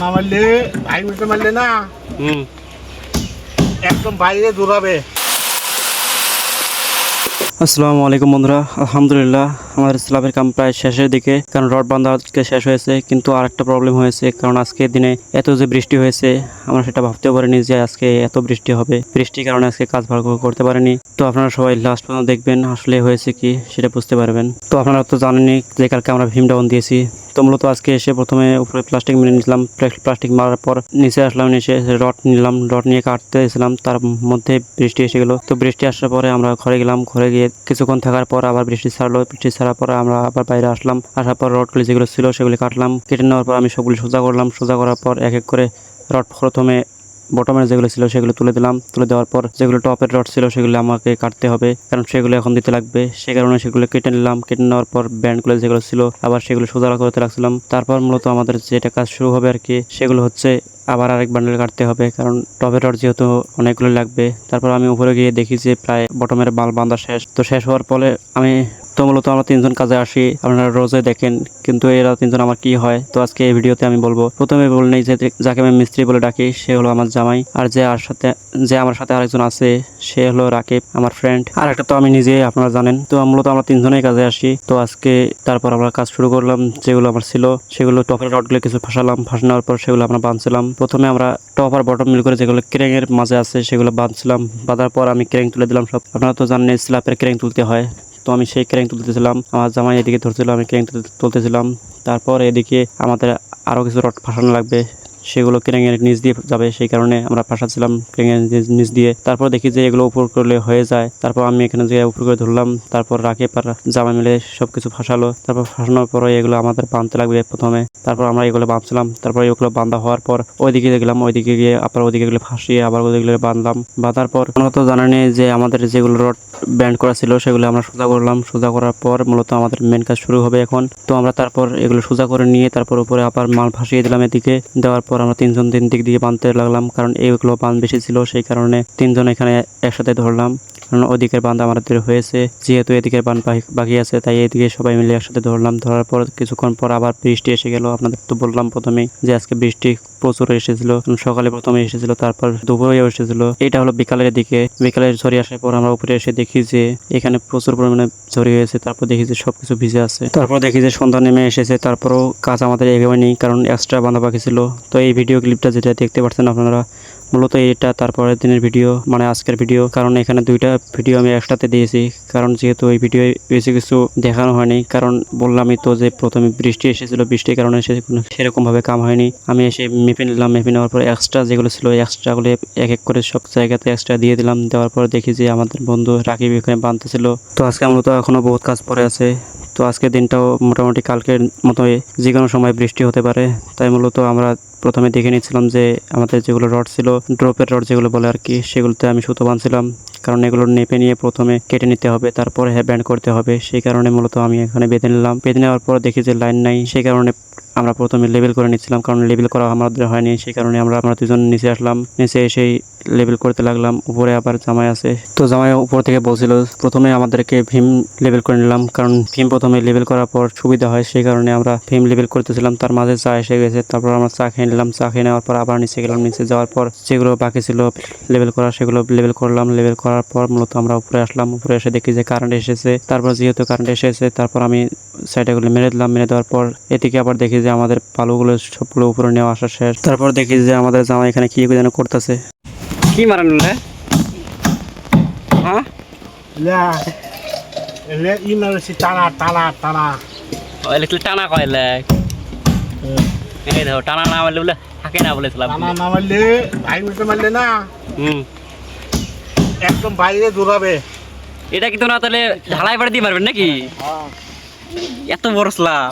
না মারলে ভাই মিটে মারলে না একদম বাইরে দৌড়াবে। আসসালামু আলাইকুম বন্ধুরা, আলহামদুলিল্লাহ আমাদের স্ল্যাবের কাম প্রায় শেষের দিকে, কারণ রড বাঁধা আজকে শেষ হয়েছে। কিন্তু আরেকটা প্রবলেম হয়েছে, কারণ আজকের দিনে এত যে বৃষ্টি হয়েছে আমরা সেটা ভাবতেও পারিনি যে আজকে এত বৃষ্টি হবে। বৃষ্টির কারণে আজকে কাজ ভালো করে করতে পারিনি। তো আপনারা সবাই লাস্ট পর্যন্ত দেখবেন, আসলে হয়েছে কি সেটা বুঝতে পারবেন। তো আপনারা তো জানেনই যে কালকে আমরা ভীম ডাউন দিয়েছি। তো মূলত আজকে এসে প্রথমে উপরে প্লাস্টিক মেরে নিয়েছিলাম, প্লাস্টিক মারার পর নিচে আসলাম, নিচে রড নিলাম, রড নিয়ে কাটতে এসেছিলাম, তার মধ্যে বৃষ্টি এসে গেলো। তো বৃষ্টি আসার পরে আমরা ঘরে গেলাম, ঘরে গিয়ে কিছুক্ষণ থাকার পর আবার বৃষ্টি ছাড়লো। বৃষ্টি ছাড়ার পর আমরা আবার বাইরে আসলাম, আসার পর রডগুলি যেগুলো ছিল সেগুলি কাটলাম, কেটে নেওয়ার পর আমি সবগুলি সোজা করলাম। সোজা করার পর এক এক করে রড প্রথমে বটমের যেগুলো ছিল সেগুলো তুলে দিলাম। তুলে দেওয়ার পর যেগুলো টপের রড ছিল সেগুলো আমাকে কাটতে হবে, কারণ সেগুলো এখন দিতে লাগবে। সে কারণে সেগুলো কেটে নিলাম। কেটে নেওয়ার পর ব্যান্ডগুলো যেগুলো ছিল আবার সেগুলো সোজা করতে লাগছিলাম। তারপর মূলত আমাদের যেটা কাজ শুরু হবে আর কি, সেগুলো হচ্ছে আবার আরেক বান্ডেল কাটতে হবে, কারণ টপের রড যেহেতু অনেকগুলো লাগবে। তারপর আমি উপরে গিয়ে দেখি যে প্রায় বটমের মাল বাঁধা শেষ। তো শেষ হওয়ার পরে আমি মূলত আমরা তিনজন কাজে আসি, আপনারা রোজে দেখেন, কিন্তু এরা তিনজন আমার কি হয় তো আজকে এই ভিডিওতে আমি বলবো। প্রথমে বলে নেই যে যাকে আমি মিস্ত্রি বলে ডাকি সে হলো আমার জামাই, আর যে আমার সাথে আরেকজন আছে সে হলো রাকিব, আমার ফ্রেন্ড, আর একটা তো আমি নিজে, আপনারা জানেন। তো মূলত আমরা তিনজনেই কাজে আসি। তো আজকে তারপর আমরা কাজ শুরু করলাম। যেগুলো আমার ছিল সেগুলো টপের রডগুলো কিছু ফাঁসালাম, ফাঁসানোর পর সেগুলো আমরা বাঁধছিলাম। প্রথমে আমরা টপ আর বটম মিল করে যেগুলো ক্রেং এর মাঝে আছে সেগুলো বাঁধছিলাম। বাঁধার পর আমি ক্রেং তুলে দিলাম সব। আপনারা তো জানেন স্ল্যাপের ক্রেং তুলতে হয়, তো আমি সেই ক্রেং তুলতেছিলাম। আমার জামাই এদিকে ধরছিল, আমি ক্রেং তুলতেছিলাম। তারপর এদিকে আমাদের আরও কিছু রড ফাঁসানো লাগবে, সেগুলো ক্রেঙের নিচ দিয়ে যাবে, সেই কারণে আমরা ফাঁসাচ্ছিলাম ক্রেঙের নিচ দিয়ে। তারপর দেখি যে এগুলো উপর করলে হয়ে যায়। তারপর আমি এখানে যে উপর করে ধরলাম, তারপর রাকিব আর জামাই মিলে সবকিছু ফাঁসালো। তারপর ফাঁসানোর পরে এগুলো আমাদের বাঁধতে লাগবে প্রথমে। তারপর আমরা এগুলো বাঁধছিলাম। তারপর এগুলো বাঁধা হওয়ার পর ওইদিকে গেলাম, ওইদিকে গিয়ে আবার ওইদিকে এগুলো ফাঁসিয়ে আবার ওইদিকে বাঁধলাম। বাঁধার পর আমরা তো জানেনই যে আমাদের যেগুলো রড ব্যান্ড করা ছিল সেগুলো আমরা সোজা করলাম। সোজা করার পর মূলত আমাদের মেন কাজ শুরু হবে এখন। তো আমরা তারপর এগুলো সোজা করে নিয়ে তারপর উপরে আবার মাল ফাঁসিয়ে দিলাম। এদিকে দেওয়ার পর আমরা তিনজন তিন দিক দিয়ে বাঁধতে লাগলাম, কারণ এইগুলো বাঁধ বেশি ছিল, সেই কারণে তিনজন এখানে একসাথে ধরলাম। কারণ ওদিকের বাঁধ আমাদের হয়েছে, যেহেতু এদিকের বাঁধ বাকি আছে তাই এদিকে সবাই মিলে একসাথে ধরলাম। ধরার পর কিছুক্ষণ পর আবার বৃষ্টি এসে গেল। আপনাদের তো বললাম প্রথমেই যে আজকে বৃষ্টি প্রচুর এসেছিল, সকালে প্রথমে এসেছিল, তারপর দুপুরেও এসেছিল। এটা হলো বিকালের দিকে। বিকালের ঝড়ি আসার পর আমরা উপরে এসে দেখি যে এখানে প্রচুর পরিমাণে ঝড়ি হয়েছে। তারপর দেখি যে সবকিছু ভিজে আছে। তারপর দেখি যে সন্ধ্যা নেমে এসেছে, তারপরও কাজ আমাদের এগোয়নি, কারণ এক্সট্রা বাঁধা বাকি ছিল। তো এই ভিডিও ক্লিপটা যেটা দেখতে পাচ্ছেন আপনারা, মূলত এটা তারপরের দিনের ভিডিও, মানে আজকের ভিডিও। কারণ এখানে দুইটা ভিডিও আমি একসাথে দিয়েছি, কারণ যেহেতু এই ভিডিও বেশি কিছু দেখানো হয়নি, কারণ বললামই তো যে প্রথমে বৃষ্টি এসেছিল, বৃষ্টির কারণে সেরকম ভাবে কাম হয়নি। আমি এসে মেপে নিলাম, মেপে নেওয়ার পর এক্সট্রা যেগুলো ছিল এক্সট্রাগুলো এক এক করে সব জায়গাতে এক্সট্রা দিয়ে দিলাম। দেওয়ার পর দেখি যে আমাদের বন্ধু রাকিব এখানে বাঁধতেছিল। তো আজকে মূলত এখনো বহুত কাজ পড়ে আছে। তো আজকের দিনটাও মোটামুটি কালকের মতোই যে কোনো সময় বৃষ্টি হতে পারে, তাই মূলত আমরা প্রথমে দেখে নিচ্ছিলাম যে আমাদের যেগুলো রড ছিল, ড্রপের রড যেগুলো বলে আর কি, সেগুলোতে আমি সুতো বাঁধছিলাম, কারণ এগুলো নেপে নিয়ে প্রথমে কেটে নিতে হবে, তারপর ব্যান্ড করতে হবে। সেই কারণে মূলত আমি এখানে বেঁধে নিলাম। বেঁধে নেওয়ার পর দেখি যে লাইন নাই, সেই কারণে আমরা প্রথমে লেবেল করে নিচ্ছিলাম, কারণ লেবেল করা আমাদের হয়নি। সেই কারণে আমরা দুজন নিচে আসলাম, নিচে এসেই লেবেল করতে লাগলাম। উপরে আবার জামাই আছে, তো জামাই উপর থেকে বলছিল প্রথমে আমাদেরকে ভীম লেবেল করে নিলাম, কারণ ভীম প্রথমে লেবেল করার পর সুবিধা হয়, সেই কারণে আমরা ভীম লেবেল করতেছিলাম। তার মাঝে চা এসে গেছে, তারপর আমরা চা খেয়ে নিলাম। চা খেয়ে নেওয়ার পর আবার নিচে গেলাম। নিচে যাওয়ার পর যেগুলো বাকি ছিল লেবেল করা সেগুলো লেবেল করলাম। লেবেল করার পর মূলত আমরা উপরে আসলাম। উপরে এসে দেখি যে কারেন্ট এসেছে। তারপর যেহেতু কারেন্ট এসেছে তারপর আমি সাইডেগুলো মেরে দিলাম। মেরে দেওয়ার পর এদিকে আবার দেখি যে আমাদের পালুগুলো সবগুলো উপরে নেওয়া আসা শেষ। তারপর দেখি যে আমাদের জামাই এখানে কি যেন করতেছে। কি মারান হ্যাঁ ই মারছি টানা টানা টানা টানা কয়লে টানা না মারলে বলে থাকে না বলেছিলাম। টানা না মারলে ভাই মিটে মারলে না একদম বাইরে দৌড়াবে। এটা কি তো না তাহলে ঢালাই পাড়ে দিয়ে মারবেন নাকি? এত বড় স্ল্যাব।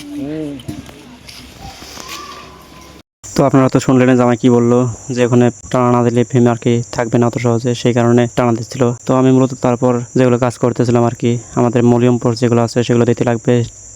তো আপনারা তো শুনলেন জামাই কি বললো, যে ওখানে টানা না দিলে ভীম আর কি থাকবে না অত সহজে, সেই কারণে টানা দিচ্ছিল। তো আমি মূলত তারপর যেগুলো কাজ করতেছিলাম আর কি, আমাদের মলিয়ম পোস্ট যেগুলো আছে সেগুলো দিতে লাগবে,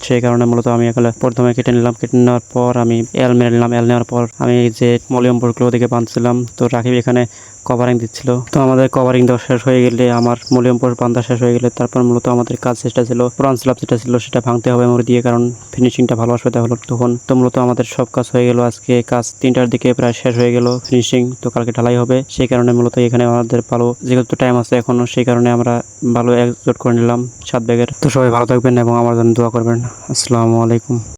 সেই কারণে মূলত আমি এখানে প্রথমে কেটে নিলাম। কেটে নেওয়ার পর আমি এল মেরে নিলাম। এল নেওয়ার পর আমি যে মলিয়ম পোস্টগুলো ওদিকে বাঁধছিলাম, তো রাকিব এখানে কভারিং দিচ্ছিল। তো আমাদের কভারিং দেওয়া শেষ হয়ে গেলে, আমার মলিয়ম পোস্ট বাঁধা শেষ হয়ে গেলে, তারপর মূলত আমাদের কাজ চেষ্টা ছিল পুরান স্ল্যাব যেটা ছিল সেটা ভাঙতে হবে মোড় দিয়ে, কারণ ফিনিশিংটা ভালো আসবে তাহলে তখন। তো মূলত আমাদের সব কাজ হয়ে গেল। আজকে কাজ 3টার দিকে প্রায় শেষ হয়ে গেল ফিনিশিং। তো কালকে ঢালাই হবে, সেই কারণে মূলত এখানে আমাদের ভালো যেহেতু টাইম আছে এখনো, সেই কারণে আমরা ভালো একজোট করে নিলাম 7 ব্যাগের। তো সবাই ভালো থাকবেন এবং আমার জন্য দোয়া করবেন। আসসালামু আলাইকুম।